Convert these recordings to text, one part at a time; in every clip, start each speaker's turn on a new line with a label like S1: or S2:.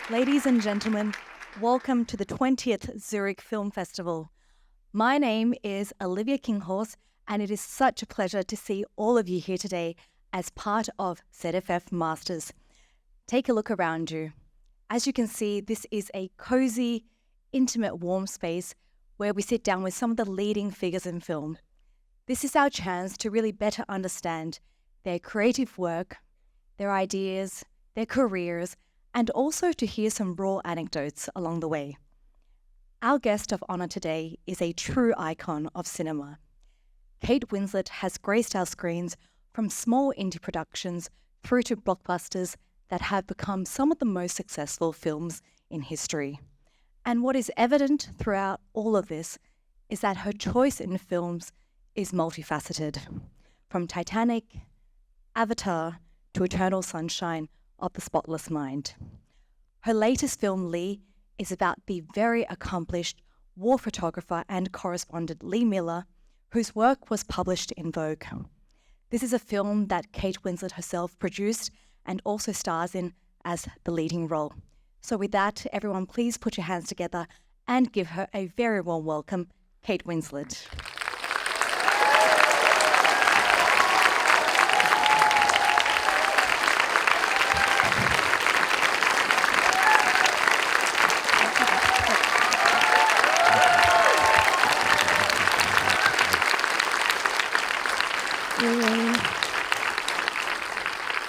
S1: Ladies and gentlemen, welcome to the 20th Zurich Film Festival. My name is Olivia Kinghorse, and it is such a pleasure to see all of you here today as part of ZFF Masters. Take a look around you. As you can see, this is a cozy, intimate, warm space where we sit down with some of the leading figures in film. This is our chance to really better understand their creative work, their ideas, their careers, and also to hear some raw anecdotes along the way. Our guest of honor today is a true icon of cinema. Kate Winslet has graced our screens from small indie productions through to blockbusters that have become some of the most successful films in history. And what is evident throughout all of this is that her choice in films is multifaceted. From Titanic, Avatar, to Eternal Sunshine of the Spotless Mind. Her latest film, Lee, is about the very accomplished war photographer and correspondent Lee Miller, whose work was published in Vogue. This is a film that Kate Winslet herself produced and also stars in as the leading role. So with that, everyone, please put your hands together and give her a very warm welcome, Kate Winslet.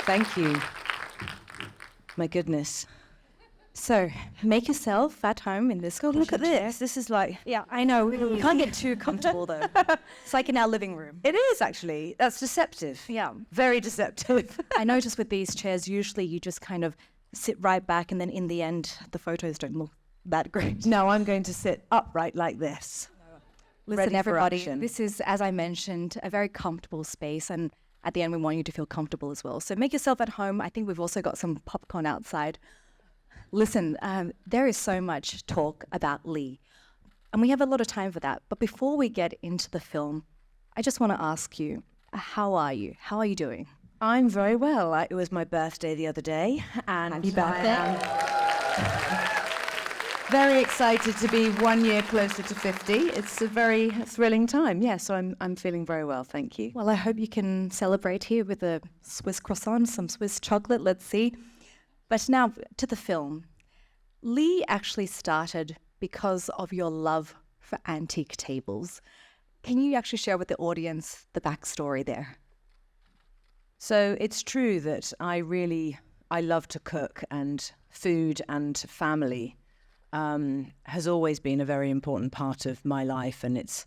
S2: Thank you. My goodness.
S1: So, make yourself at home in this.
S2: God, look at this. This is like...
S1: Yeah, I know. You can't get too comfortable, though. It's like in our living room.
S2: It is, actually. That's deceptive.
S1: Yeah.
S2: Very deceptive.
S1: I notice with these chairs, usually you just kind of sit right back, and then in the end, the photos don't look that great.
S2: No, I'm going to sit upright like this.
S1: Listen, everybody, this is, as I mentioned, a very comfortable space, and at the end, we want you to feel comfortable as well. So make yourself at home. I think we've also got some popcorn outside. Listen, there is so much talk about Lee, and we have a lot of time for that. But before we get into the film, I just want to ask you, how are you? How are you doing?
S2: I'm very well. It was my birthday the other day, and
S1: Happy birthday.
S2: Very excited to be 1 year closer to 50. It's a very thrilling time. Yeah, so I'm feeling very well, thank you.
S1: Well, I hope you can celebrate here with a Swiss croissant, some Swiss chocolate, let's see. But now to the film. Lee actually started because of your love for antique tables. Can you actually share with the audience the backstory there?
S2: So it's true that I love to cook, and food and family has always been a very important part of my life, and it's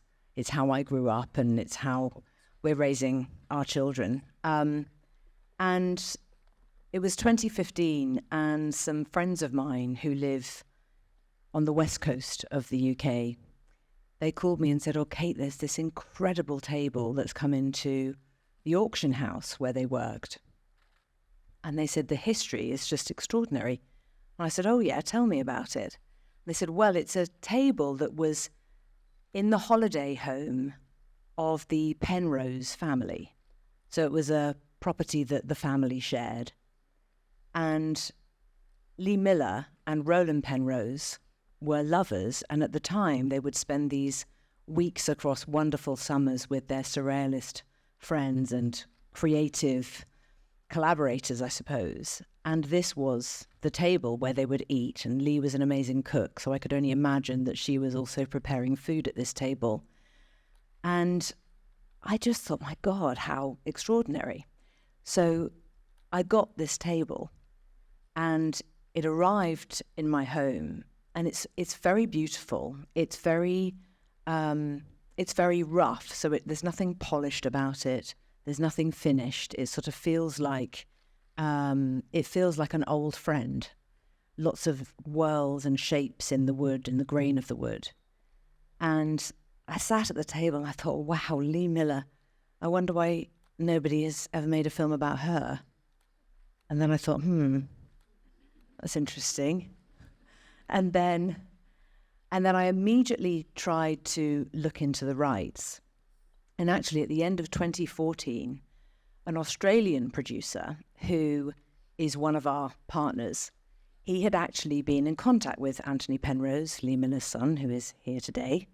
S2: how I grew up, and it's how we're raising our children. And it was 2015, and some friends of mine who live on the west coast of the UK, they called me and said, "Oh, Kate, there's this incredible table that's come into the auction house where they worked." And they said, "The history is just extraordinary." And I said, "Oh yeah, tell me about it." They said, "Well, it's a table that was in the holiday home of the Penrose family." So it was a property that the family shared. And Lee Miller and Roland Penrose were lovers, and at the time they would spend these weeks across wonderful summers with their surrealist friends and creative collaborators, I suppose. And this was the table where they would eat, and Lee was an amazing cook, so I could only imagine that she was also preparing food at this table. And I just thought, my God, how extraordinary. So I got this table, and it arrived in my home, and it's very beautiful. It's very rough, so there's nothing polished about it. There's nothing finished. It sort of feels like an old friend. Lots of whirls and shapes in the wood, in the grain of the wood. And I sat at the table and I thought, wow, Lee Miller. I wonder why nobody has ever made a film about her. And then I thought, that's interesting. And then I immediately tried to look into the rights. And actually, at the end of 2014, an Australian producer who is one of our partners, he had actually been in contact with Anthony Penrose, Lee Miller's son, who is here today.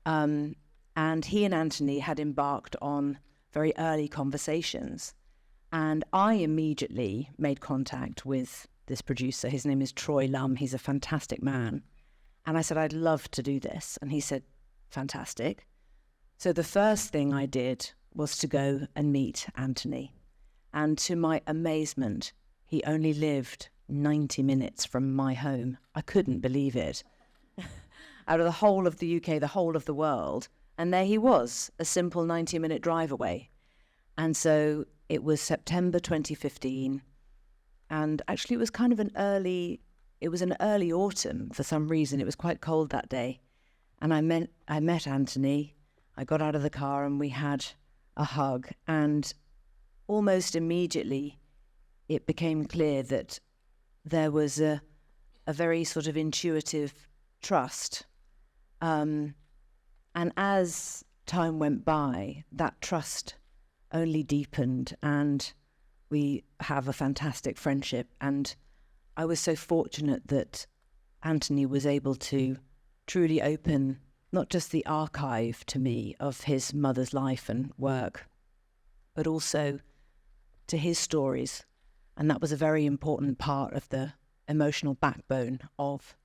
S2: And he and Anthony had embarked on very early conversations. And I immediately made contact with this producer. His name is Troy Lum. He's a fantastic man. And I said, I'd love to do this. And he said, fantastic. So the first thing I did was to go and meet Anthony. And to my amazement, he only lived 90 minutes from my home. I couldn't believe it. Out of the whole of the UK, the whole of the world. And there he was, a simple 90-minute drive away. And so it was September 2015. And actually it was kind of an early autumn for some reason. It was quite cold that day. And I met Anthony. I got out of the car and we had a hug. And almost immediately it became clear that there was a very sort of intuitive trust. And as time went by, that trust only deepened, and we have a fantastic friendship. And I was so fortunate that Anthony was able to truly open not just the archive to me of his mother's life and work, but also to his stories. And that was a very important part of the emotional backbone of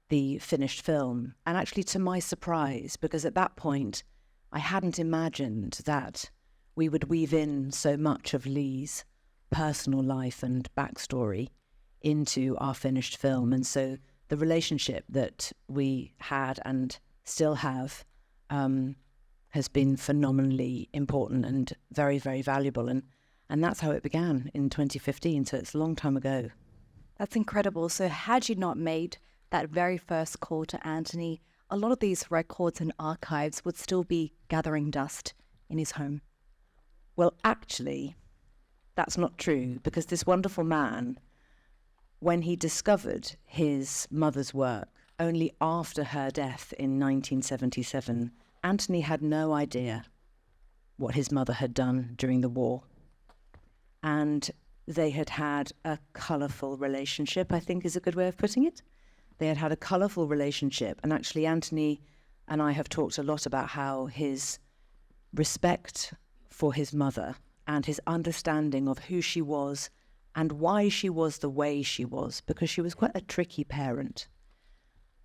S2: the finished film. And actually, to my surprise, because at that point, I hadn't imagined that we would weave in so much of Lee's personal life and backstory into our finished film. And so the relationship that we had and still have has been phenomenally important and very, very valuable. And that's how it began in 2015. So it's a long time ago.
S1: That's incredible. So had you not made that very first call to Anthony, a lot of these records and archives would still be gathering dust in his home.
S2: Well, actually, that's not true, because this wonderful man, when he discovered his mother's work only after her death in 1977, Anthony had no idea what his mother had done during the war. And they had had a colourful relationship, I think is a good way of putting it. They had had a colourful relationship. And actually, Anthony and I have talked a lot about how his respect for his mother and his understanding of who she was and why she was the way she was, because she was quite a tricky parent,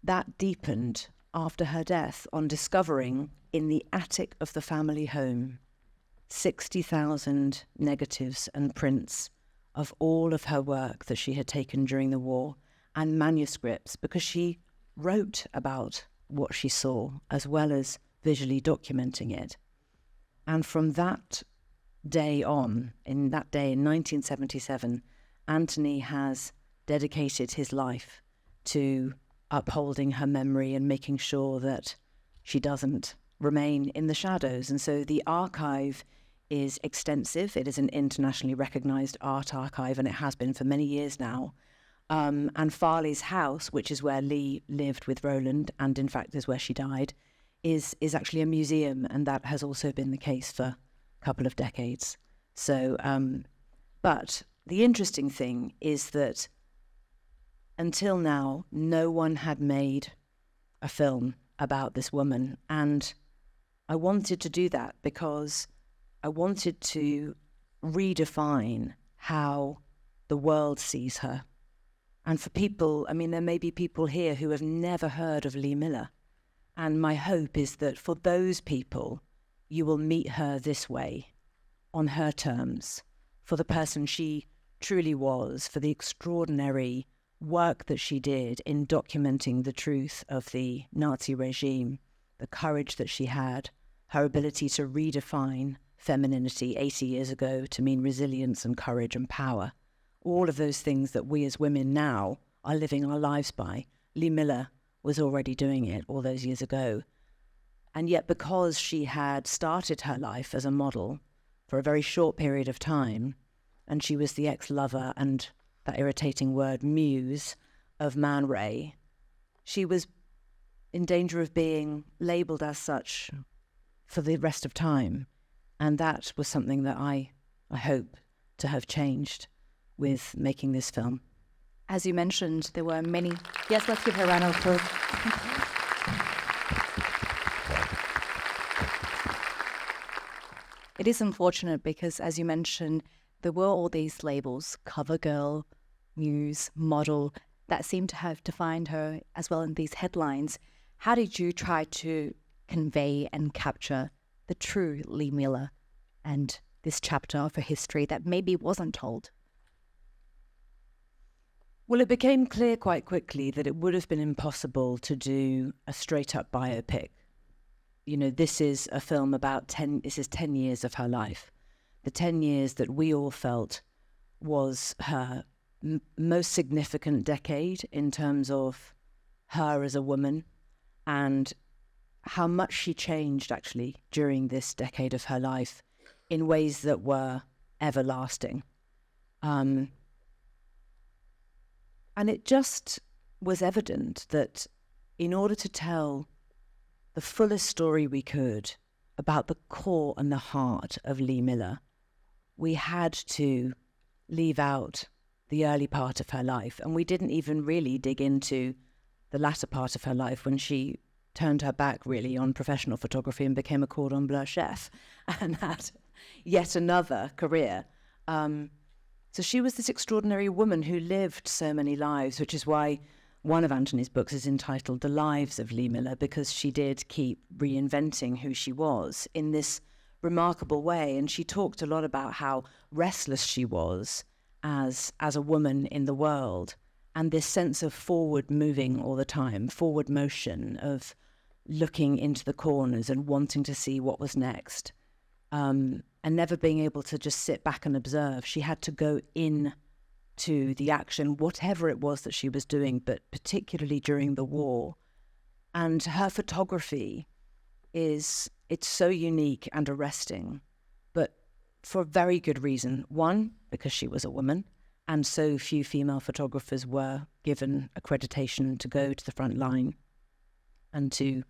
S2: that deepened after her death on discovering in the attic of the family home 60,000 negatives and prints of all of her work that she had taken during the war, and manuscripts, because she wrote about what she saw as well as visually documenting it. And from that day on, in that day in 1977, Anthony has dedicated his life to upholding her memory and making sure that she doesn't remain in the shadows. And so the archive is extensive. It is an internationally recognized art archive, and it has been for many years now. And Farley's house, which is where Lee lived with Roland, and in fact is where she died, is actually a museum, and that has also been the case for a couple of decades. So, but the interesting thing is that until now, no one had made a film about this woman, and I wanted to do that because I wanted to redefine how the world sees her. And for people, I mean, there may be people here who have never heard of Lee Miller. And my hope is that for those people, you will meet her this way, on her terms, for the person she truly was, for the extraordinary work that she did in documenting the truth of the Nazi regime, the courage that she had, her ability to redefine femininity 80 years ago to mean resilience and courage and power. All of those things that we as women now are living our lives by. Lee Miller was already doing it all those years ago. And yet, because she had started her life as a model for a very short period of time, and she was the ex-lover and that irritating word muse of Man Ray, she was in danger of being labelled as such for the rest of time. And that was something that I hope to have changed with making this film.
S1: As you mentioned, there were many. Yes, let's give her a round of applause. It is unfortunate because, as you mentioned, there were all these labels: cover girl, muse, model, that seem to have defined her as well in these headlines. How did you try to convey and capture the true Lee Miller and this chapter of her history that maybe wasn't told?
S2: Well, it became clear quite quickly that it would have been impossible to do a straight-up biopic. You know, this is a film about 10 years of her life. The 10 years that we all felt was her most significant decade in terms of her as a woman, and how much she changed actually during this decade of her life in ways that were everlasting. And it just was evident that in order to tell the fullest story we could about the core and the heart of Lee Miller, we had to leave out the early part of her life. And we didn't even really dig into the latter part of her life when she turned her back really on professional photography and became a cordon bleu chef and had yet another career. So she was this extraordinary woman who lived so many lives, which is why one of Anthony's books is entitled The Lives of Lee Miller, because she did keep reinventing who she was in this remarkable way. And she talked a lot about how restless she was as a woman in the world, and this sense of forward moving all the time, forward motion, of looking into the corners and wanting to see what was next, and never being able to just sit back and observe. She had to go in to the action, whatever it was that she was doing, but particularly during the war. And her photography it's so unique and arresting, but for a very good reason. One, because she was a woman, and so few female photographers were given accreditation to go to the front line and to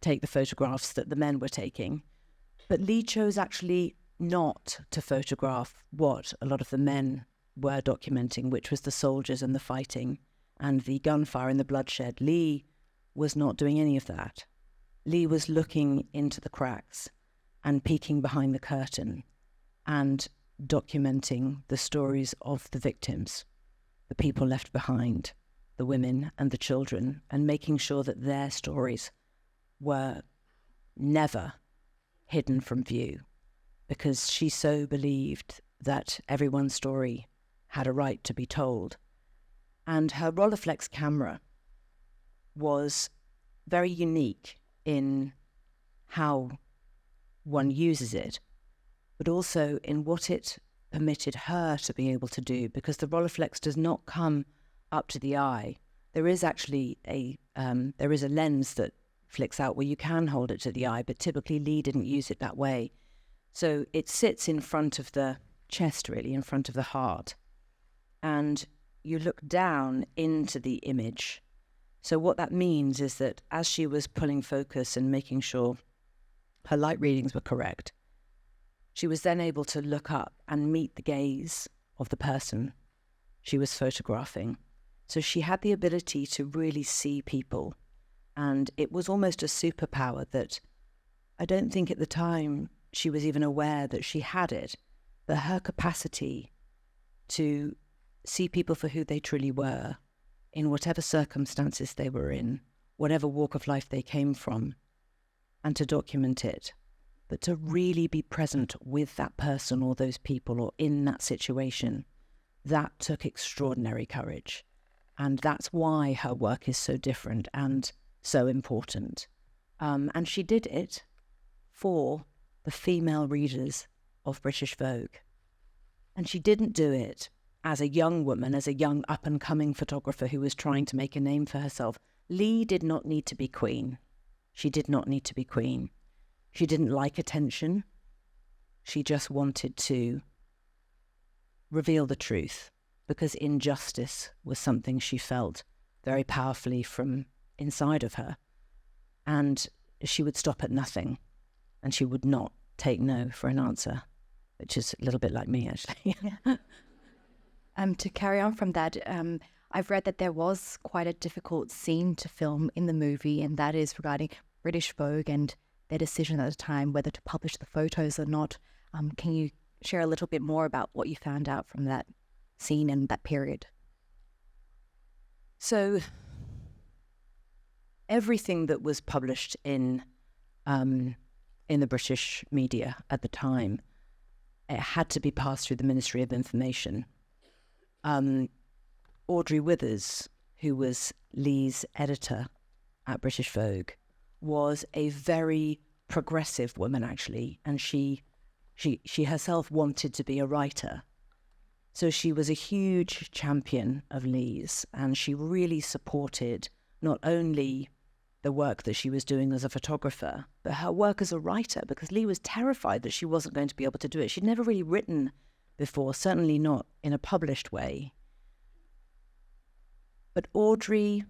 S2: take the photographs that the men were taking. But Lee chose actually not to photograph what a lot of the men were documenting, which was the soldiers and the fighting and the gunfire and the bloodshed. Lee was not doing any of that. Lee was looking into the cracks and peeking behind the curtain and documenting the stories of the victims, the people left behind, the women and the children, and making sure that their stories were never hidden from view, because she so believed that everyone's story had a right to be told. And her Rolleiflex camera was very unique in how one uses it, but also in what it permitted her to be able to do, because the Rolleiflex does not come up to the eye. There is actually a lens that flicks out where you can hold it to the eye, but typically Lee didn't use it that way. So it sits in front of the chest, really, in front of the heart. And you look down into the image. So what that means is that as she was pulling focus and making sure her light readings were correct, she was then able to look up and meet the gaze of the person she was photographing. So she had the ability to really see people. And it was almost a superpower that I don't think at the time she was even aware that she had it, but her capacity to see people for who they truly were, in whatever circumstances they were in, whatever walk of life they came from, and to document it, but to really be present with that person or those people or in that situation, that took extraordinary courage. And that's why her work is so different and so important. And she did it for the female readers of British Vogue. And she didn't do it as a young woman, as a young up-and-coming photographer who was trying to make a name for herself. Lee did not need to be queen. She did not need to be queen. She didn't like attention. She just wanted to reveal the truth, because injustice was something she felt very powerfully from inside of her. And she would stop at nothing, and she would not take no for an answer, which is a little bit like me, actually.
S1: To carry on from that, I've read that there was quite a difficult scene to film in the movie, and that is regarding British Vogue and their decision at the time whether to publish the photos or not. Can you share a little bit more about what you found out from that scene and that period?
S2: So everything that was published in the British media at the time, it had to be passed through the Ministry of Information. Audrey Withers, who was Lee's editor at British Vogue, was a very progressive woman, actually, and she herself wanted to be a writer. So she was a huge champion of Lee's, and she really supported not only the work that she was doing as a photographer, but her work as a writer, because Lee was terrified that she wasn't going to be able to do it. She'd never really written before, certainly not in a published way. But Audrey,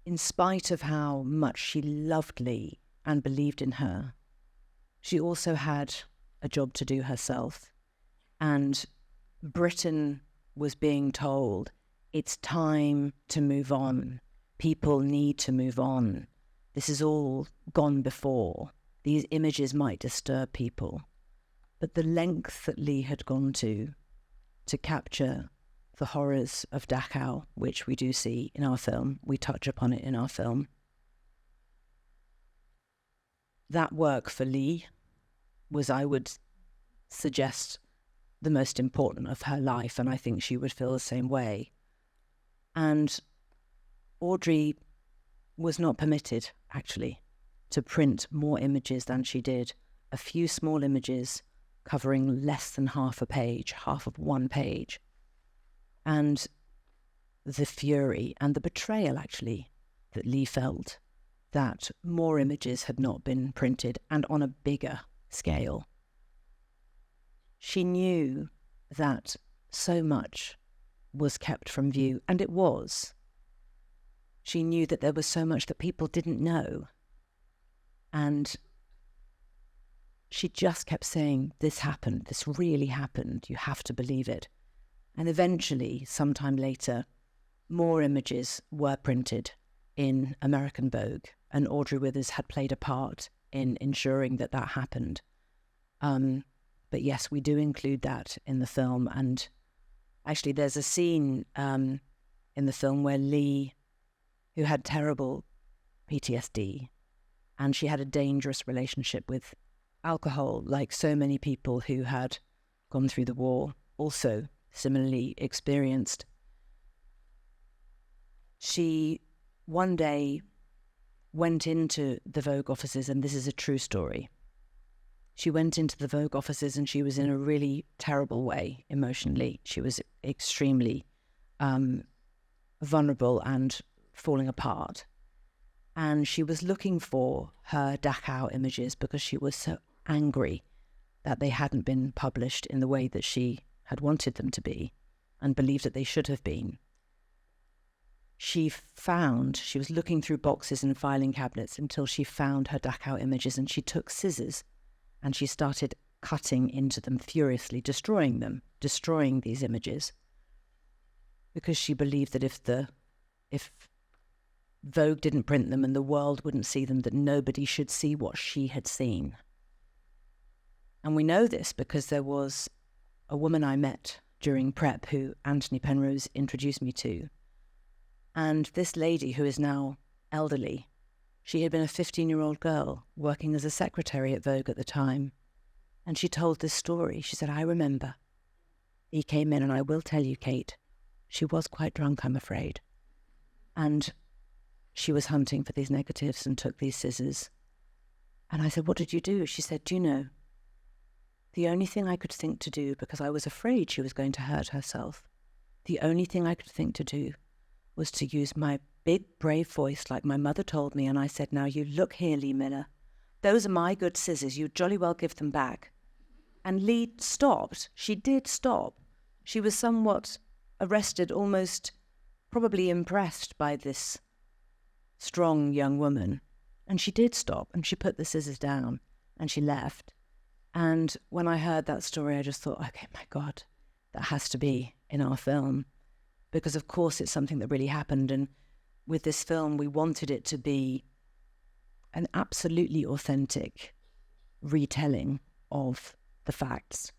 S2: in spite of how much she loved Lee and believed in her, she also had a job to do herself. And Britain was being told, it's time to move on. People need to move on. This is all gone before. These images might disturb people. But the length that Lee had gone to capture the horrors of Dachau, which we do see in our film, we touch upon it in our film, that work for Lee was, I would suggest, the most important of her life, and I think she would feel the same way. And Audrey was not permitted, actually, to print more images than she did. A few small images covering less than half a page, half of one page. And the fury and the betrayal, actually, that Lee felt that more images had not been printed and on a bigger scale. She knew that so much was kept from view, and it was. She knew that there was so much that people didn't know. And she just kept saying, this happened, this really happened, you have to believe it. And eventually, sometime later, more images were printed in American Vogue, and Audrey Withers had played a part in ensuring that that happened. But yes, we do include that in the film. And actually, there's a scene in the film where Lee, who had terrible PTSD, and she had a dangerous relationship with alcohol, like so many people who had gone through the war, also similarly experienced. She one day went into the Vogue offices, and this is a true story. She went into the Vogue offices and she was in a really terrible way emotionally. She was extremely vulnerable and falling apart. And she was looking for her Dachau images because she was so angry that they hadn't been published in the way that she had wanted them to be and believed that they should have been. She was looking through boxes and filing cabinets until she found her Dachau images, and she took scissors and she started cutting into them furiously, destroying these images, because she believed that if Vogue didn't print them and the world wouldn't see them, that nobody should see what she had seen. And we know this because there was a woman I met during prep who Anthony Penrose introduced me to. And this lady, who is now elderly, she had been a 15-year-old girl working as a secretary at Vogue at the time. And she told this story. She said, I remember. He came in, and I will tell you, Kate, she was quite drunk, I'm afraid. And she was hunting for these negatives and took these scissors. And I said, what did you do? She said, do you know, the only thing I could think to do, because I was afraid she was going to hurt herself, the only thing I could think to do was to use my big, brave voice like my mother told me. And I said, now you look here, Lee Miller. Those are my good scissors. You jolly well give them back. And Lee stopped. She did stop. She was somewhat arrested, almost probably impressed by this strong young woman. And she did stop, and she put the scissors down, and she left. And when I heard that story, I just thought, okay, my God, that has to be in our film, because of course it's something that really happened. And with this film, we wanted it to be an absolutely authentic retelling of the facts,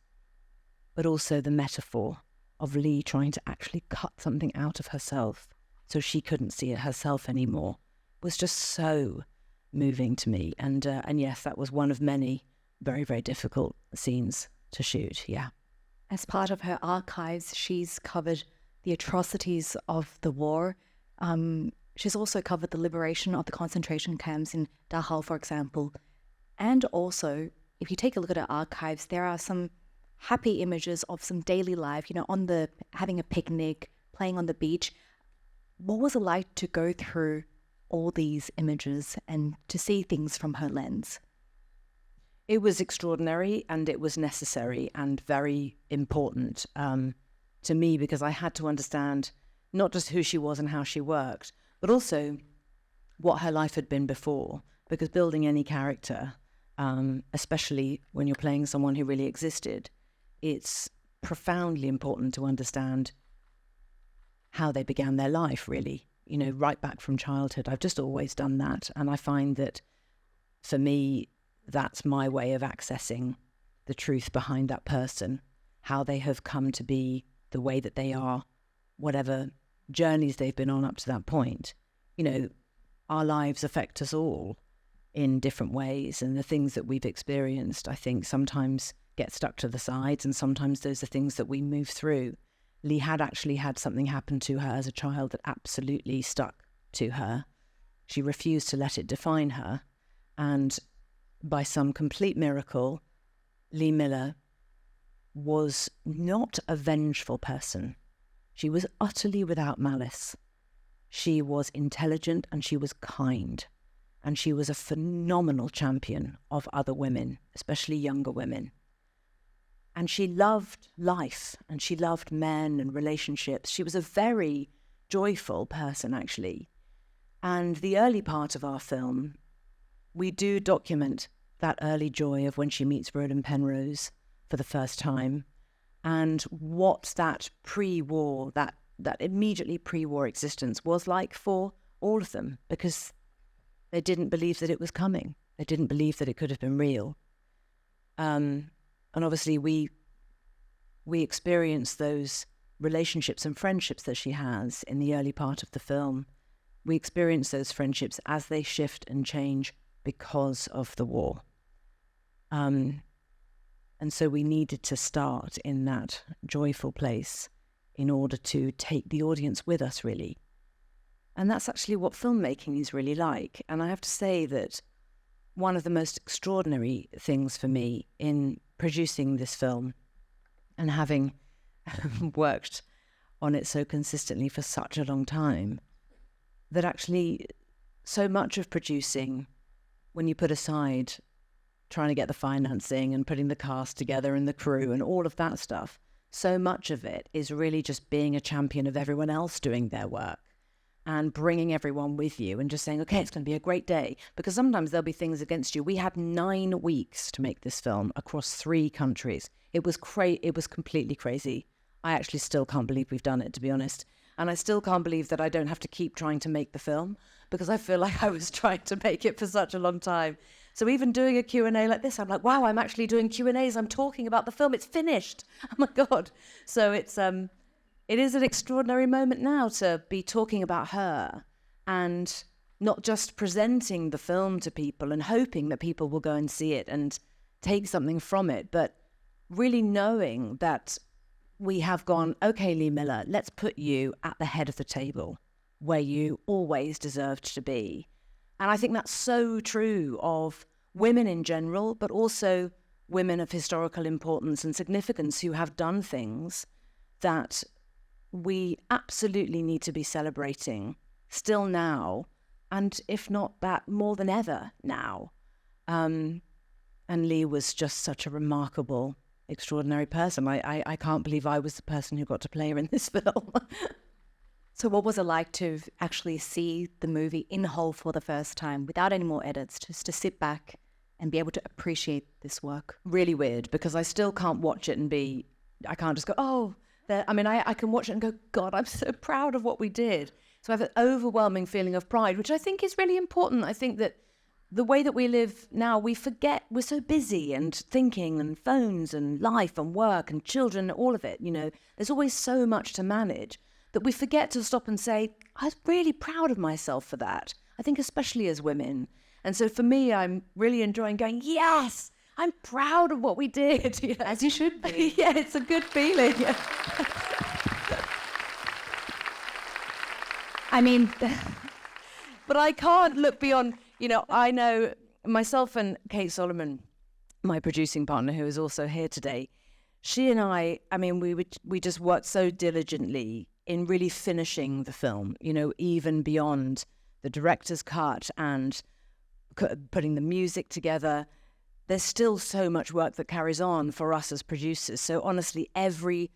S2: but also the metaphor of Lee trying to actually cut something out of herself so she couldn't see it herself anymore was just so moving to me. And yes, that was one of many very, very difficult scenes to shoot, yeah.
S1: As part of her archives, she's covered the atrocities of the war. She's also covered the liberation of the concentration camps in Dachau, for example. And also, if you take a look at her archives, there are some happy images of some daily life, having a picnic, playing on the beach. What was it like to go through all these images and to see things from her lens?
S2: It was extraordinary, and it was necessary and very important to me, because I had to understand not just who she was and how she worked, but also what her life had been before. Because building any character, especially when you're playing someone who really existed, it's profoundly important to understand how they began their life, really, right back from childhood. I've just always done that. And I find that for me, that's my way of accessing the truth behind that person, how they have come to be the way that they are, whatever journeys they've been on up to that point. Our lives affect us all in different ways, and the things that we've experienced, I think, sometimes get stuck to the sides, and sometimes those are things that we move through. Lee had actually had something happen to her as a child that absolutely stuck to her. She refused to let it define her, and by some complete miracle, Lee Miller was not a vengeful person. She was utterly without malice. She was intelligent, and she was kind. And she was a phenomenal champion of other women, especially younger women. And she loved life, and she loved men and relationships. She was a very joyful person, actually. And the early part of our film, we do document that early joy of when she meets Roland Penrose for the first time, and what that pre-war, that immediately pre-war existence was like for all of them, because they didn't believe that it was coming. They didn't believe that it could have been real. And obviously we experience those relationships and friendships that she has in the early part of the film. We experience those friendships as they shift and change because of the war. And so we needed to start in that joyful place in order to take the audience with us, really. And that's actually what filmmaking is really like. And I have to say that one of the most extraordinary things for me in producing this film and having worked on it so consistently for such a long time, that actually so much of producing, when you put aside trying to get the financing and putting the cast together and the crew and all of that stuff, so much of it is really just being a champion of everyone else doing their work and bringing everyone with you and just saying, okay, it's going to be a great day. Because sometimes there'll be things against you. We had 9 weeks to make this film across 3 countries. It was completely crazy. I actually still can't believe we've done it, to be honest. And I still can't believe that I don't have to keep trying to make the film, because I feel like I was trying to make it for such a long time. So even doing a Q&A like this, I'm like, wow, I'm actually doing Q&As. I'm talking about the film. It's finished. Oh my God. So it is an extraordinary moment now to be talking about her and not just presenting the film to people and hoping that people will go and see it and take something from it, but really knowing that we have gone, okay, Lee Miller, let's put you at the head of the table where you always deserved to be. And I think that's so true of women in general, but also women of historical importance and significance who have done things that we absolutely need to be celebrating still now, and if not that, more than ever now. And Lee was just such a remarkable, extraordinary person. I can't believe I was the person who got to play her in this film.
S1: So what was it like to actually see the movie in whole for the first time, without any more edits, just to sit back and be able to appreciate this work?
S2: Really weird, because I still can't watch it and I can't just go, oh, I can watch it and go, God, I'm so proud of what we did. So I have an overwhelming feeling of pride, which I think is really important. I think that the way that we live now, we forget we're so busy and thinking and phones and life and work and children, all of it, there's always so much to manage that we forget to stop and say, I was really proud of myself for that. I think especially as women. And so for me, I'm really enjoying going, yes, I'm proud of what we did.
S1: As you should be.
S2: Yeah, it's a good feeling.
S1: I mean,
S2: but I can't look beyond, I know myself and Kate Solomon, my producing partner, who is also here today, she and I mean, we just worked so diligently in really finishing the film, even beyond the director's cut and putting the music together. There's still so much work that carries on for us as producers. So honestly, every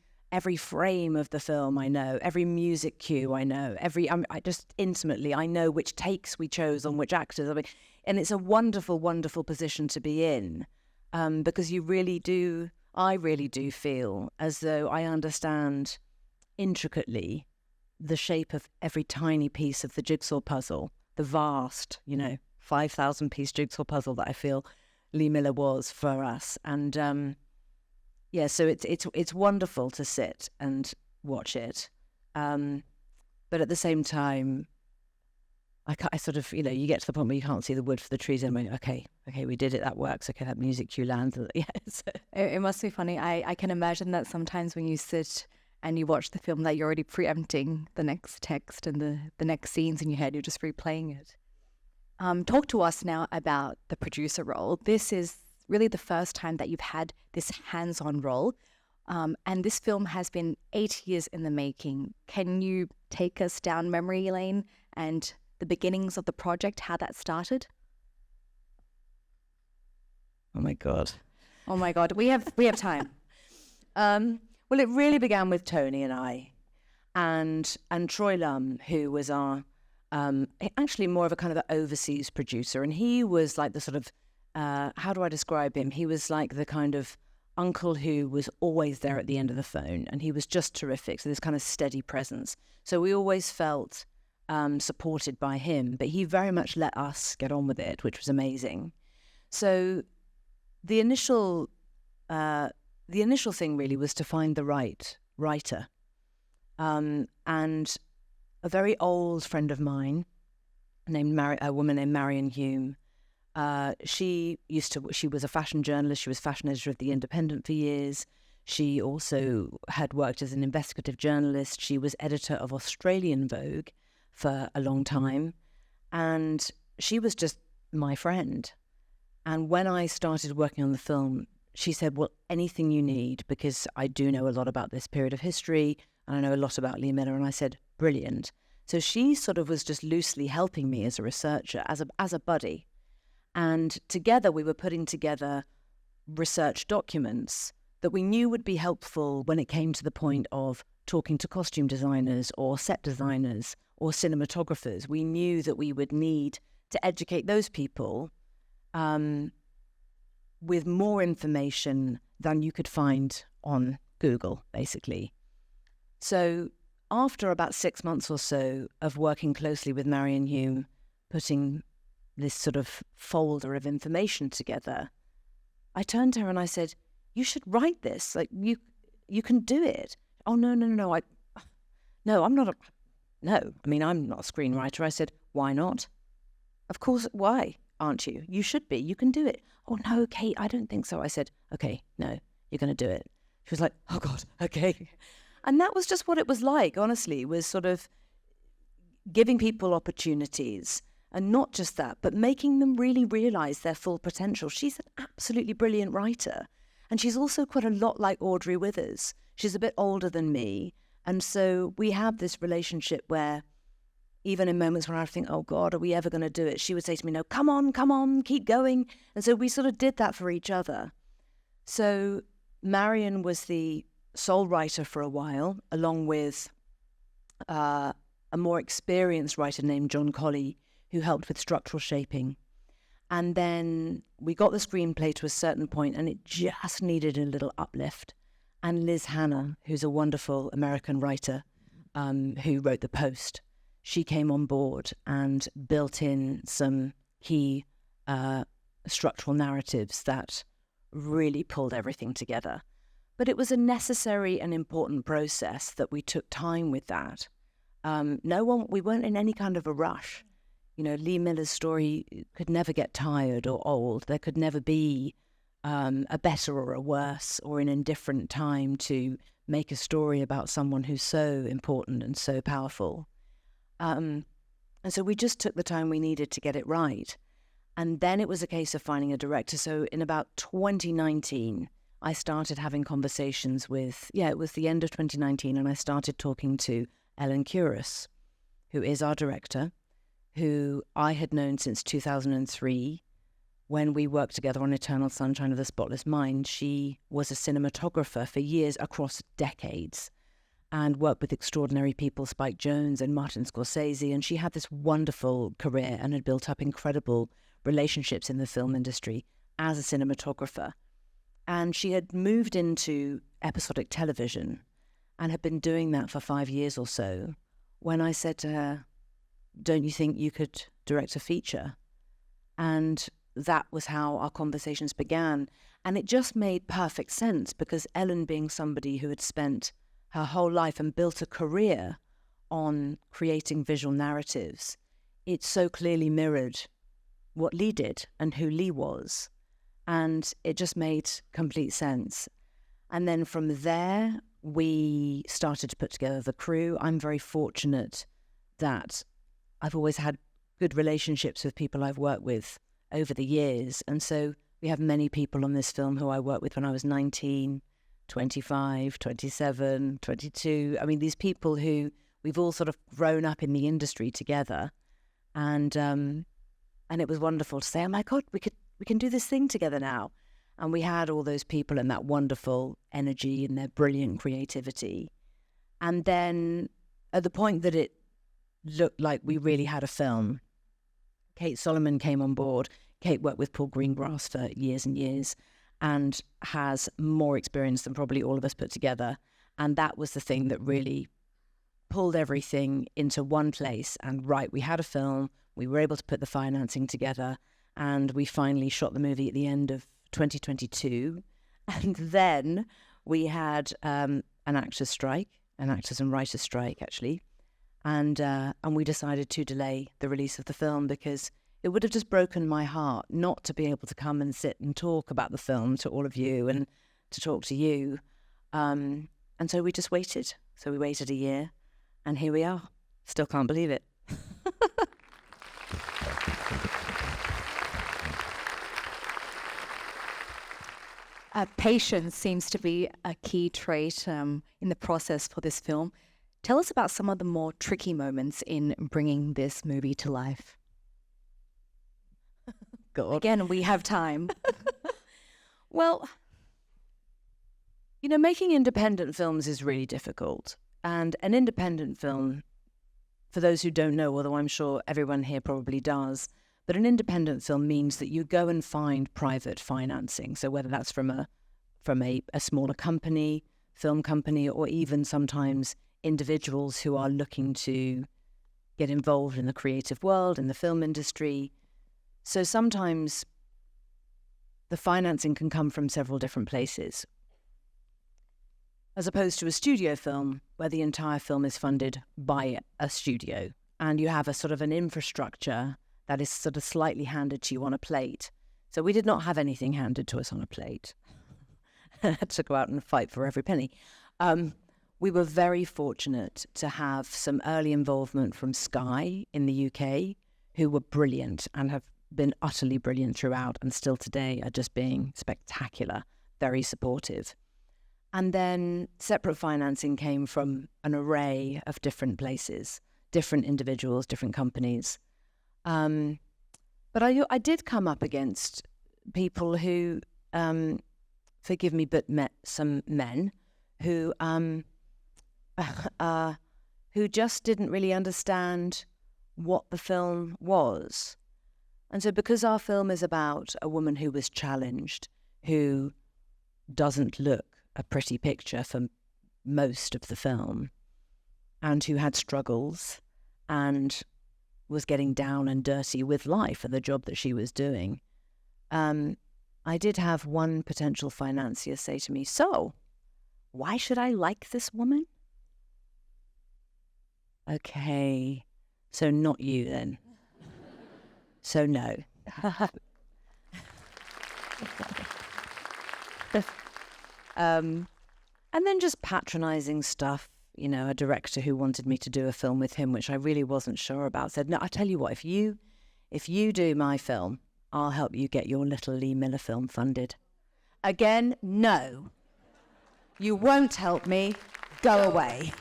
S2: frame of the film I know, every music cue I know, I just intimately, I know which takes we chose on which actors. And it's a wonderful, wonderful position to be in, because I really do feel as though I understand intricately the shape of every tiny piece of the jigsaw puzzle, the vast, 5,000 piece jigsaw puzzle that I feel Lee Miller was for us. And so it's wonderful to sit and watch it, but at the same time, I sort of, you get to the point where you can't see the wood for the trees anymore. Okay, we did it. That works. Okay, that music cue lands. Yes.
S1: It must be funny. I can imagine that sometimes when you sit and you watch the film that you're already preempting the next text and the next scenes in your head. You're just replaying it. Talk to us now about the producer role. This is really the first time that you've had this hands-on role. And this film has been 8 years in the making. Can you take us down memory lane and the beginnings of the project, how that started?
S2: Oh my God,
S1: we have time.
S2: Well, it really began with Tony and I, and Troy Lum, who was our actually more of a kind of an overseas producer, and he was like the sort of how do I describe him? He was like the kind of uncle who was always there at the end of the phone, and he was just terrific. So this kind of steady presence. So we always felt supported by him, but he very much let us get on with it, which was amazing. So the initial thing really was to find the right writer, and a very old friend of mine, a woman named Marion Hume. She was a fashion journalist. She was fashion editor of The Independent for years. She also had worked as an investigative journalist. She was editor of Australian Vogue for a long time, and she was just my friend. And when I started working on the film, she said, well, anything you need, because I do know a lot about this period of history, and I know a lot about Lee Miller. And I said, brilliant. So she sort of was just loosely helping me as a researcher, as a buddy. And together we were putting together research documents that we knew would be helpful when it came to the point of talking to costume designers or set designers or cinematographers. We knew that we would need to educate those people with more information than you could find on Google, basically. So after about 6 months or so of working closely with Marion Hume, putting this sort of folder of information together, I turned to her and I said, you should write this. Like, you can do it. Oh, no. I'm not a screenwriter. I said, why not? Of course, why aren't you? You should be. You can do it. Oh, no, Kate, I don't think so. I said, okay, no, you're going to do it. She was like, oh, God, okay. And that was just what it was like, honestly, was sort of giving people opportunities. And not just that, but making them really realise their full potential. She's an absolutely brilliant writer. And she's also quite a lot like Audrey Withers. She's a bit older than me. And so we have this relationship where even in moments when I think, oh God, are we ever going to do it? She would say to me, no, come on, keep going. And so we sort of did that for each other. So Marion was the sole writer for a while, along with a more experienced writer named John Colley, who helped with structural shaping. And then we got the screenplay to a certain point and it just needed a little uplift. And Liz Hannah, who's a wonderful American writer who wrote The Post, she came on board and built in some key structural narratives that really pulled everything together. But it was a necessary and important process that we took time with that. We weren't in any kind of a rush. You know, Lee Miller's story could never get tired or old. There could never be a better or a worse or an indifferent time to make a story about someone who's so important and so powerful. And so we just took the time we needed to get it right. And then it was a case of finding a director. So in about 2019, I started having conversations with, it was the end of 2019, and I started talking to Ellen Kuras, who is our director, who I had known since 2003 when we worked together on Eternal Sunshine of the Spotless Mind. She was a cinematographer for years, across decades, and worked with extraordinary people, Spike Jonze and Martin Scorsese, and she had this wonderful career and had built up incredible relationships in the film industry as a cinematographer. And she had moved into episodic television and had been doing that for 5 years or so when I said to her, don't you think you could direct a feature? And that was how our conversations began. And it just made perfect sense because Ellen, being somebody who had spent her whole life and built a career on creating visual narratives, it so clearly mirrored what Lee did and who Lee was. And it just made complete sense. And then from there, we started to put together the crew. I'm very fortunate that I've always had good relationships with people I've worked with over the years. And so we have many people on this film who I worked with when I was 19, 25, 27, 22. I mean, these people who we've all sort of grown up in the industry together. And it was wonderful to say, oh my God, we can do this thing together now. And we had all those people and that wonderful energy and their brilliant creativity. And then at the point that it looked like we really had a film, Kate Solomon came on board. Kate worked with Paul Greengrass for years and years and has more experience than probably all of us put together. And that was the thing that really pulled everything into one place. And we had a film, we were able to put the financing together, and we finally shot the movie at the end of 2022. And then we had an actors and writers strike, actually. And we decided to delay the release of the film because it would have just broken my heart not to be able to come and sit and talk about the film to all of you and to talk to you. And so we just waited. So we waited a year, and here we are. Still can't believe it.
S1: Patience seems to be a key trait in the process for this film. Tell us about some of the more tricky moments in bringing this movie to life.
S2: God.
S1: Again, we have time.
S2: Well, you know, making independent films is really difficult. And an independent film, for those who don't know, although I'm sure everyone here probably does, but an independent film means that you go and find private financing. So whether that's from a smaller company, film company, or even sometimes individuals who are looking to get involved in the creative world, in the film industry. So sometimes the financing can come from several different places, as opposed to a studio film where the entire film is funded by a studio and you have a sort of an infrastructure that is sort of slightly handed to you on a plate. So we did not have anything handed to us on a plate. I had to go out and fight for every penny. We were very fortunate to have some early involvement from Sky in the UK, who were brilliant and have been utterly brilliant throughout, and still today are just being spectacular, very supportive. And then separate financing came from an array of different places, different individuals, different companies. But I did come up against people who, forgive me, but met some men who just didn't really understand what the film was. And so because our film is about a woman who was challenged, who doesn't look a pretty picture for most of the film, and who had struggles and was getting down and dirty with life and the job that she was doing. I did have one potential financier say to me, "So, why should I like this woman?" Okay, so not you then. So no. And then just patronizing stuff. You know, a director who wanted me to do a film with him, which I really wasn't sure about, said, "No, I tell you what, if you do my film, I'll help you get your little Lee Miller film funded." Again, no. You won't help me. Go away.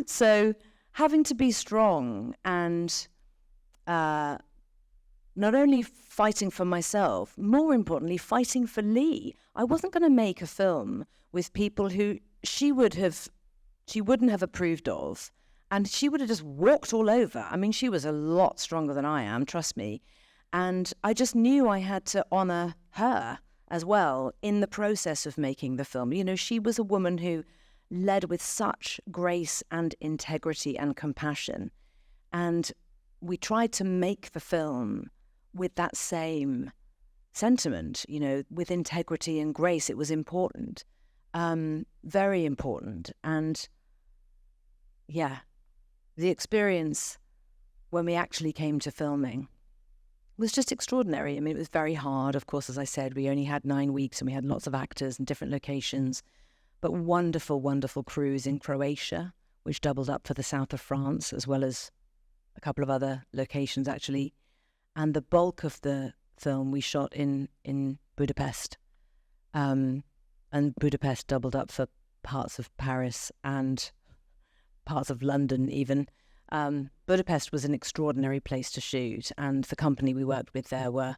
S2: So having to be strong and not only fighting for myself, more importantly, fighting for Lee. I wasn't going to make a film with people who she wouldn't have approved of, and she would have just walked all over. I mean, she was a lot stronger than I am, trust me. And I just knew I had to honor her as well in the process of making the film. You know, she was a woman who led with such grace and integrity and compassion. And we tried to make the film with that same sentiment, you know, with integrity and grace. It was important, very important. And yeah, the experience when we actually came to filming was just extraordinary. I mean, it was very hard. Of course, as I said, we only had 9 weeks and we had lots of actors in different locations, but wonderful, wonderful crews in Croatia, which doubled up for the south of France, as well as a couple of other locations, actually. And the bulk of the film we shot in Budapest. And Budapest doubled up for parts of Paris and parts of London even. Budapest was an extraordinary place to shoot, and the company we worked with there were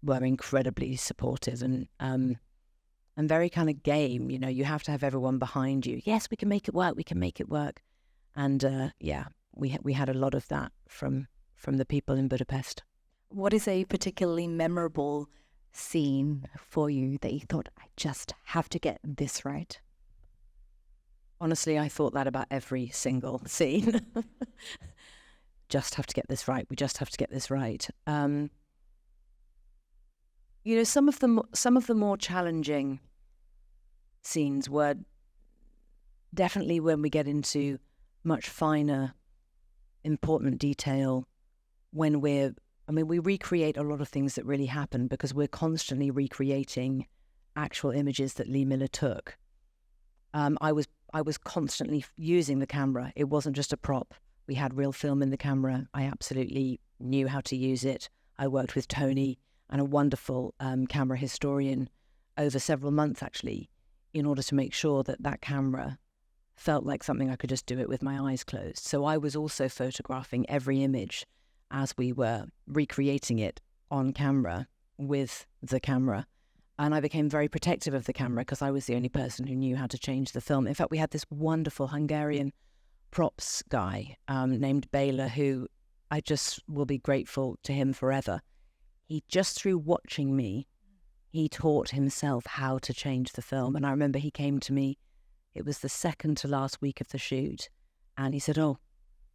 S2: incredibly supportive and very kind of game. You know, you have to have everyone behind you. Yes, we can make it work. We can make it work. And yeah, we had a lot of that from the people in Budapest.
S1: What is a particularly memorable scene for you that you thought, I just have to get this right?
S2: Honestly, I thought that about every single scene. Just have to get this right. We just have to get this right. You know, some of the more challenging scenes were definitely when we get into much finer, important detail. When we recreate a lot of things that really happen because we're constantly recreating actual images that Lee Miller took. I was constantly using the camera. It wasn't just a prop. We had real film in the camera. I absolutely knew how to use it. I worked with Tony and a wonderful camera historian over several months, actually, in order to make sure that camera felt like something I could just do it with my eyes closed. So I was also photographing every image as we were recreating it on camera with the camera. And I became very protective of the camera because I was the only person who knew how to change the film. In fact, we had this wonderful Hungarian props guy named Bela, who I just will be grateful to him forever. He just through watching me, he taught himself how to change the film. And I remember he came to me, it was the second to last week of the shoot. And he said, oh,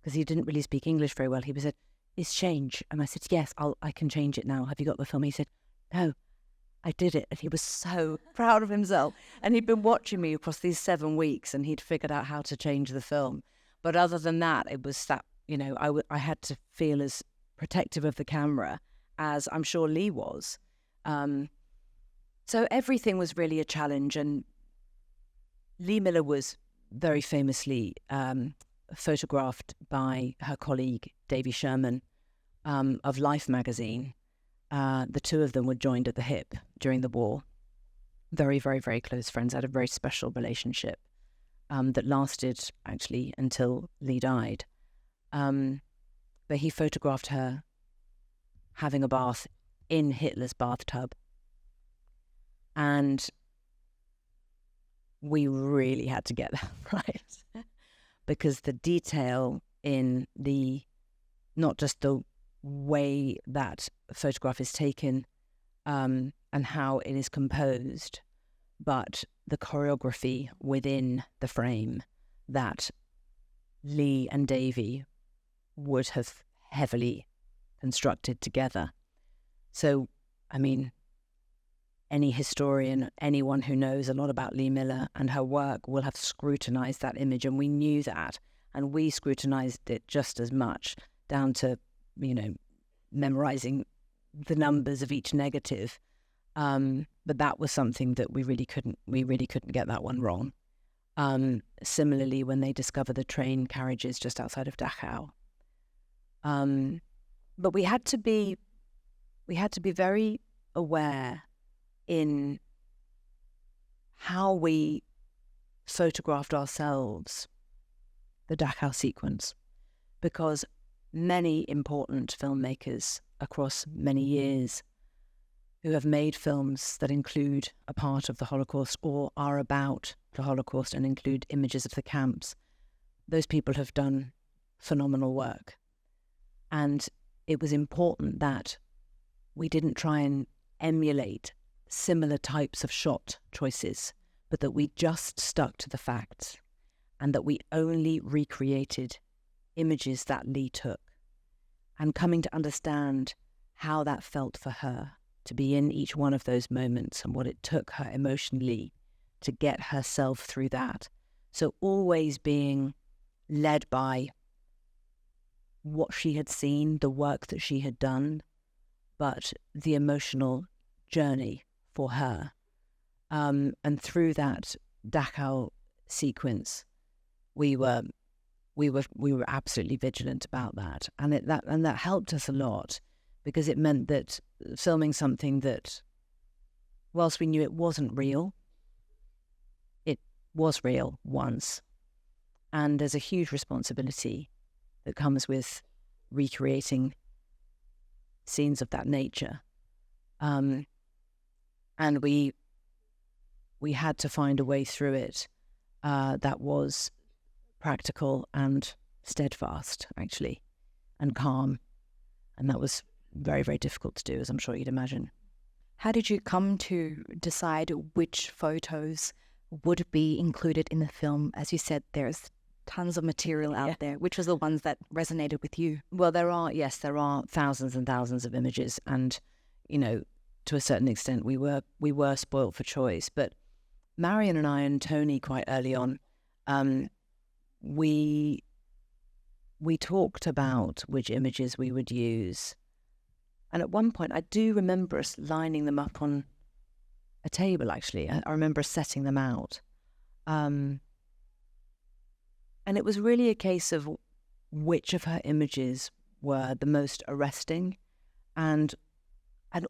S2: because he didn't really speak English very well. He said, "It's change." And I said, "Yes, I can change it now. Have you got the film?" He said, "No, I did it." And he was so proud of himself. And he'd been watching me across these 7 weeks and he'd figured out how to change the film. But other than that, it was that, you know, I had to feel as protective of the camera as I'm sure Lee was. So everything was really a challenge. And Lee Miller was very famously photographed by her colleague, Davy Sherman, of Life magazine. The two of them were joined at the hip during the war. Very, very, very close friends, had a very special relationship that lasted actually until Lee died. But he photographed her having a bath in Hitler's bathtub. And we really had to get that right because the detail in not just the way that photograph is taken and how it is composed, but the choreography within the frame that Lee and Davy would have heavily constructed together. So, I mean, any historian, anyone who knows a lot about Lee Miller and her work will have scrutinized that image, and we knew that, and we scrutinized it just as much, down to, memorizing the numbers of each negative. But that was something that we really couldn't get that one wrong. Similarly, when they discover the train carriages just outside of Dachau. But we had to be very aware in how we photographed ourselves, the Dachau sequence, because many important filmmakers across many years who have made films that include a part of the Holocaust or are about the Holocaust and include images of the camps, those people have done phenomenal work. And it was important that we didn't try and emulate similar types of shot choices, but that we just stuck to the facts and that we only recreated images that Lee took, and coming to understand how that felt for her to be in each one of those moments and what it took her emotionally to get herself through that. So always being led by what she had seen, the work that she had done, but the emotional journey for her. And through that Dachau sequence, we were absolutely vigilant about that, and that helped us a lot, because it meant that filming something that, whilst we knew it wasn't real, it was real once, and there's a huge responsibility that comes with recreating scenes of that nature, and we had to find a way through it that was practical and steadfast, actually, and calm. And that was very, very difficult to do, as I'm sure you'd imagine.
S1: How did you come to decide which photos would be included in the film? As you said, there's tons of material out there. Which was the ones that resonated with you?
S2: Well, there are thousands and thousands of images, and, to a certain extent, we were spoilt for choice. But Marion and I and Tony, quite early on, we talked about which images we would use. And at one point, I do remember us lining them up on a table, actually. I remember us setting them out. And it was really a case of which of her images were the most arresting and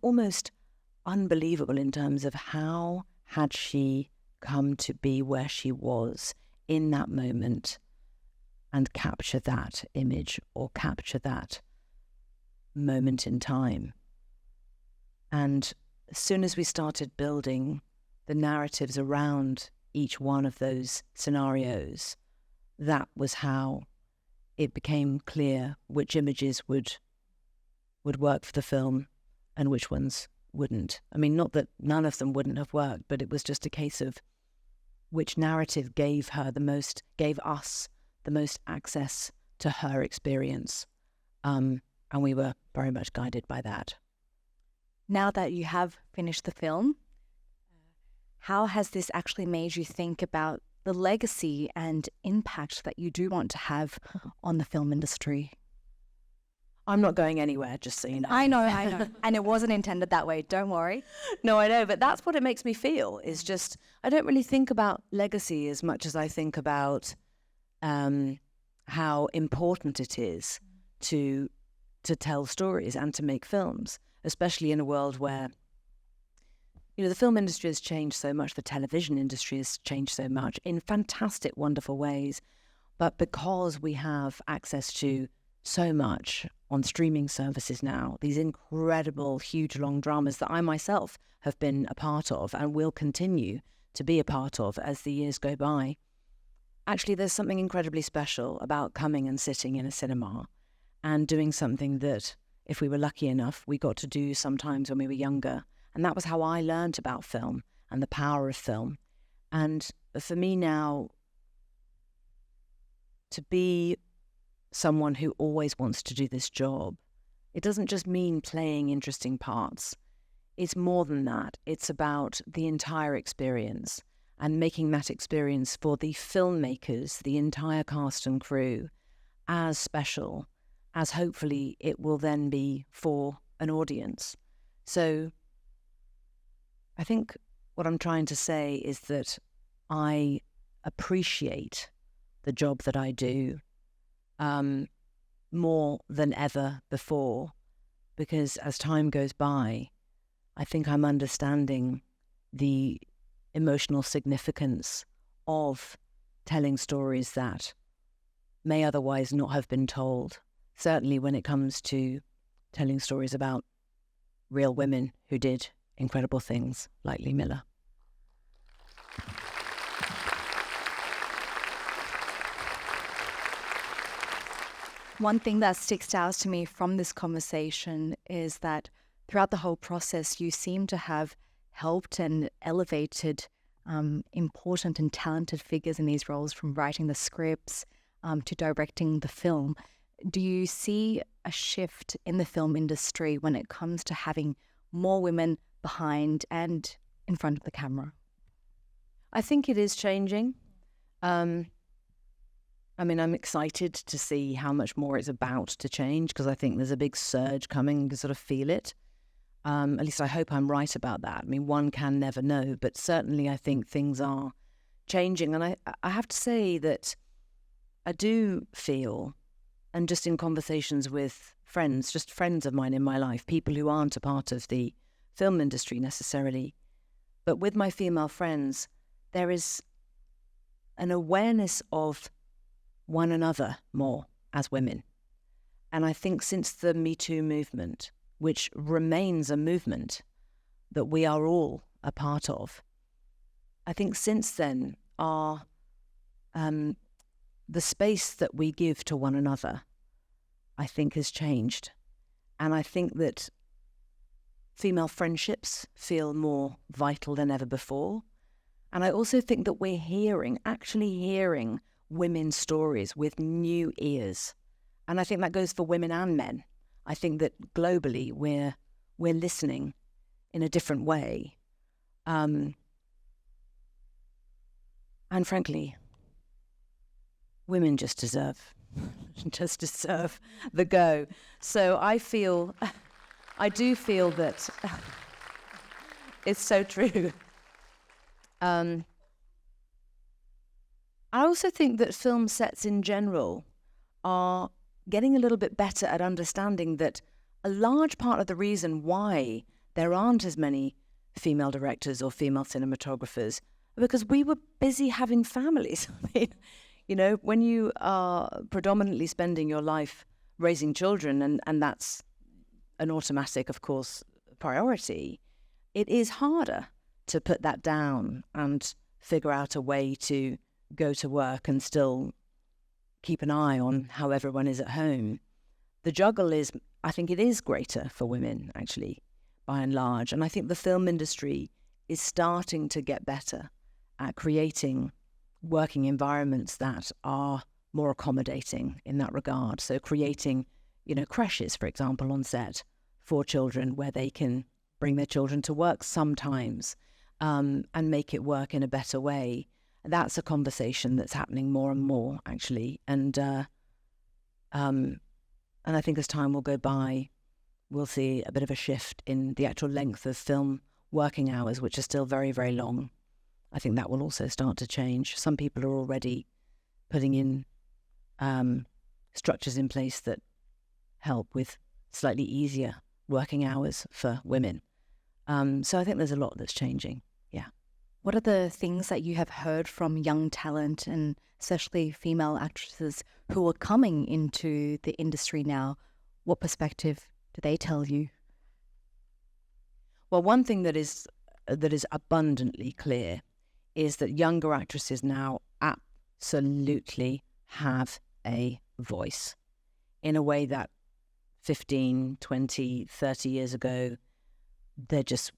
S2: almost unbelievable in terms of how had she come to be where she was in that moment, and capture that image or capture that moment in time. And as soon as we started building the narratives around each one of those scenarios, that was how it became clear which images would work for the film and which ones wouldn't. I mean, not that none of them wouldn't have worked, but it was just a case of which narrative gave us the most access to her experience. And we were very much guided by that.
S1: Now that you have finished the film, how has this actually made you think about the legacy and impact that you do want to have on the film industry?
S2: I'm not going anywhere, just so you know.
S1: I know. And it wasn't intended that way, don't worry.
S2: No, I know, but that's what it makes me feel, is just, I don't really think about legacy as much as I think about how important it is to tell stories and to make films, especially in a world where, the film industry has changed so much, the television industry has changed so much in fantastic, wonderful ways. But because we have access to so much on streaming services now, these incredible, huge, long dramas that I myself have been a part of and will continue to be a part of as the years go by, actually there's something incredibly special about coming and sitting in a cinema and doing something that, if we were lucky enough, we got to do sometimes when we were younger. And that was how I learned about film. and the power of film. And for me now, to be someone who always wants to do this job, it doesn't just mean playing interesting parts. It's more than that. It's about the entire experience and making that experience for the filmmakers, the entire cast and crew, as special as hopefully it will then be for an audience. So I think what I'm trying to say is that I appreciate the job that I do more than ever before, because as time goes by, I think I'm understanding the emotional significance of telling stories that may otherwise not have been told, certainly when it comes to telling stories about real women who did incredible things like Lee Miller.
S1: One thing that sticks out to me from this conversation is that throughout the whole process, you seem to have helped and elevated important and talented figures in these roles, from writing the scripts to directing the film. Do you see a shift in the film industry when it comes to having more women behind and in front of the camera?
S2: I think it is changing. I mean, I'm excited to see how much more it's about to change, because I think there's a big surge coming. You can sort of feel it. At least I hope I'm right about that. I mean, one can never know, but certainly I think things are changing. And I have to say that I do feel, and just in conversations with friends, just friends of mine in my life, people who aren't a part of the film industry necessarily, but with my female friends, there is an awareness of one another more as women. And I think since the Me Too movement, which remains a movement that we are all a part of, I think since then our the space that we give to one another, I think, has changed. And I think that female friendships feel more vital than ever before. And I also think that we're actually hearing women's stories with new ears. And I think that goes for women and men. I think that globally we're listening in a different way. And frankly, women just deserve the go. So I do feel that it's so true. I also think that film sets in general are getting a little bit better at understanding that a large part of the reason why there aren't as many female directors or female cinematographers are because we were busy having families. I mean, you know, when you are predominantly spending your life raising children, and that's an automatic, of course, priority, it is harder to put that down and figure out a way to go to work and still keep an eye on how everyone is at home. The juggle is, I think it is greater for women, actually, by and large. And I think the film industry is starting to get better at creating working environments that are more accommodating in that regard. So creating, you know, creches, for example, on set for children where they can bring their children to work sometimes and make it work in a better way. That's a conversation that's happening more and more, actually. And I think as time will go by, we'll see a bit of a shift in the actual length of film working hours, which are still very, very long. I think that will also start to change. Some people are already putting in structures in place that help with slightly easier working hours for women. So I think there's a lot that's changing, yeah.
S1: What are the things that you have heard from young talent, and especially female actresses who are coming into the industry now? What perspective do they tell you?
S2: Well, one thing that is abundantly clear is that younger actresses now absolutely have a voice in a way that 15, 20, 30 years ago, there just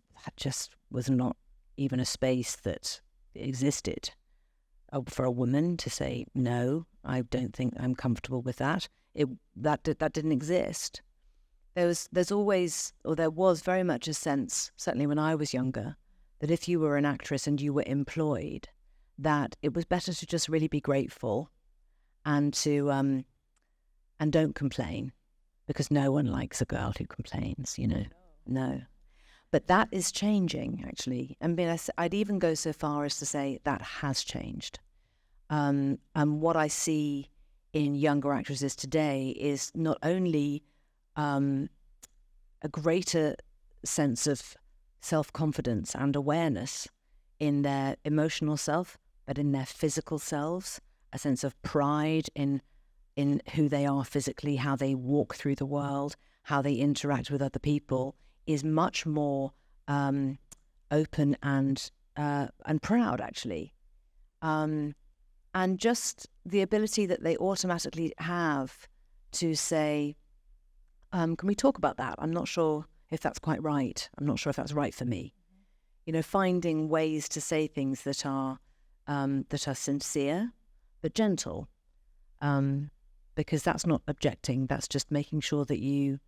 S2: was not even a space that existed for a woman to say, no, I don't think I'm comfortable with that. That didn't exist. There was very much a sense, certainly when I was younger, that if you were an actress and you were employed, that it was better to just really be grateful and to and don't complain, because no one likes a girl who complains, No. But that is changing, actually. I mean, I'd even go so far as to say that has changed. And what I see in younger actresses today is not only a greater sense of self-confidence and awareness in their emotional self, but in their physical selves, a sense of pride in who they are physically, how they walk through the world, how they interact with other people, is much more open and proud, actually. And just the ability that they automatically have to say, can we talk about that? I'm not sure if that's quite right. I'm not sure if that's right for me. Finding ways to say things that are sincere but gentle, because that's not objecting. That's just making sure that you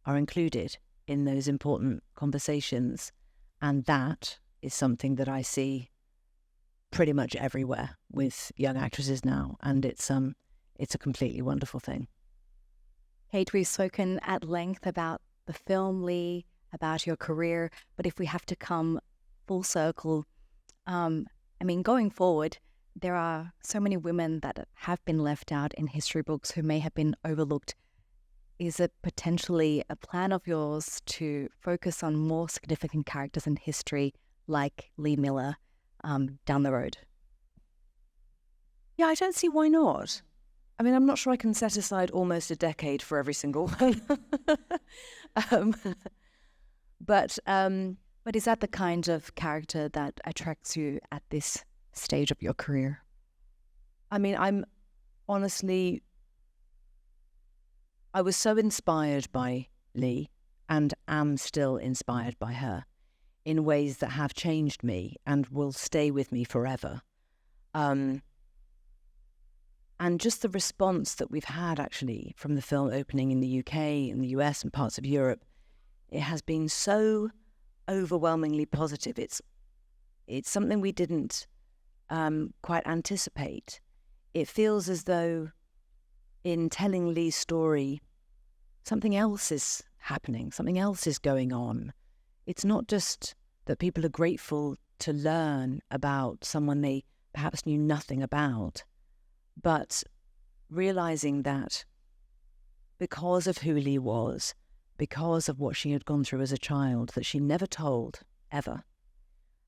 S2: are included in those important conversations, and that is something that I see pretty much everywhere with young actresses now, and it's a completely wonderful thing.
S1: Kate, we've spoken at length about the film, Lee, about your career, but if we have to come full circle, going forward, there are so many women that have been left out in history books who may have been overlooked. Is it potentially a plan of yours to focus on more significant characters in history like Lee Miller down the road?
S2: Yeah, I don't see why not. I mean, I'm not sure I can set aside almost a decade for every single one. But
S1: is that the kind of character that attracts you at this stage of your career?
S2: I mean, I was so inspired by Lee, and am still inspired by her in ways that have changed me and will stay with me forever. And just the response that we've had, actually, from the film opening in the UK, in the US, and parts of Europe, it has been so overwhelmingly positive. It's something we didn't quite anticipate. It feels as though in telling Lee's story, something else is happening, something else is going on. It's not just that people are grateful to learn about someone they perhaps knew nothing about, but realizing that because of who Lee was, because of what she had gone through as a child, that she never told, ever.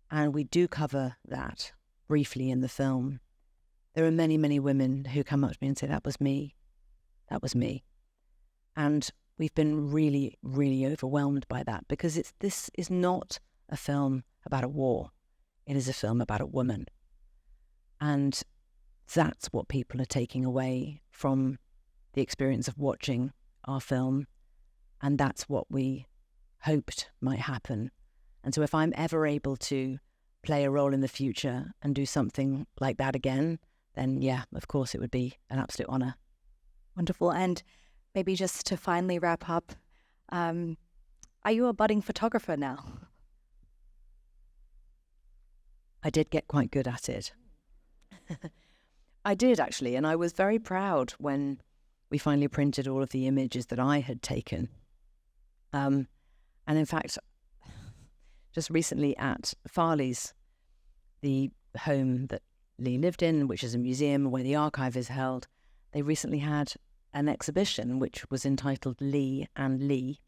S2: And we do cover that briefly in the film. There are many, many women who come up to me and say, that was me. That was me. And we've been really, really overwhelmed by that, because this is not a film about a war. It is a film about a woman. And that's what people are taking away from the experience of watching our film. And that's what we hoped might happen. And so if I'm ever able to play a role in the future and do something like that again, then yeah, of course it would be an absolute honour.
S1: Wonderful. And maybe just to finally wrap up, are you a budding photographer now?
S2: I did get quite good at it. I did, actually, and I was very proud when we finally printed all of the images that I had taken. And in fact, just recently at Farley's, the home that Lee lived in, which is a museum where the archive is held, they recently had an exhibition which was entitled Lee and Lee,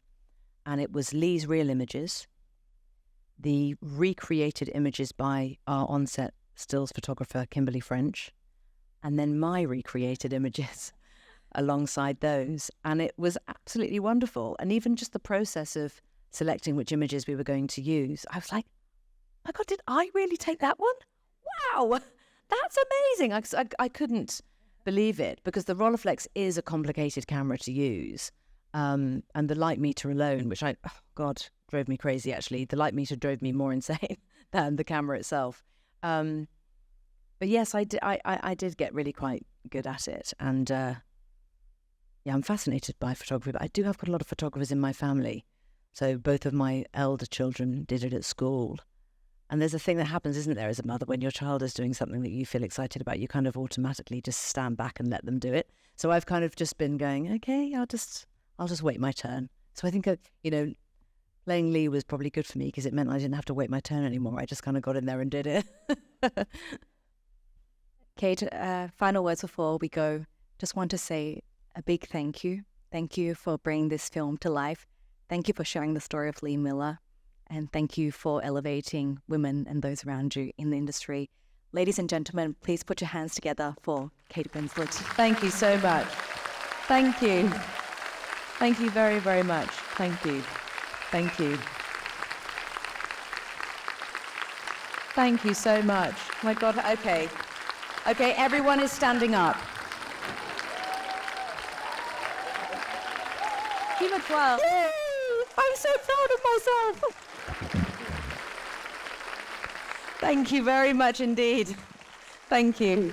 S2: and it was Lee's real images, the recreated images by our on-set stills photographer Kimberly French, and then my recreated images alongside those. And it was absolutely wonderful. And even just the process of selecting which images we were going to use, I was like, my God, did I really take that one? Wow, that's amazing. I couldn't believe it, because the Rolleiflex is a complicated camera to use. And the light meter alone, which drove me crazy, actually. The light meter drove me more insane than the camera itself. But yes, I did get really quite good at it. And yeah, I'm fascinated by photography, but I do have quite a lot of photographers in my family. So both of my elder children did it at school. And there's a thing that happens, isn't there, as a mother, when your child is doing something that you feel excited about, you kind of automatically just stand back and let them do it. So I've kind of just been going, okay, I'll just wait my turn. So I think, playing Lee was probably good for me because it meant I didn't have to wait my turn anymore. I just kind of got in there and did it.
S1: Kate, final words before we go. Just want to say a big thank you. Thank you for bringing this film to life. Thank you for sharing the story of Lee Miller. And thank you for elevating women and those around you in the industry. Ladies and gentlemen, please put your hands together for Kate Winslet.
S2: Thank you so much. Thank you. Thank you very, very much. Thank you. Thank you. Thank you so much. My God, okay. Okay, everyone is standing up.
S1: You as well.
S2: Yay! I'm so proud of myself. Thank you very much indeed. Thank you.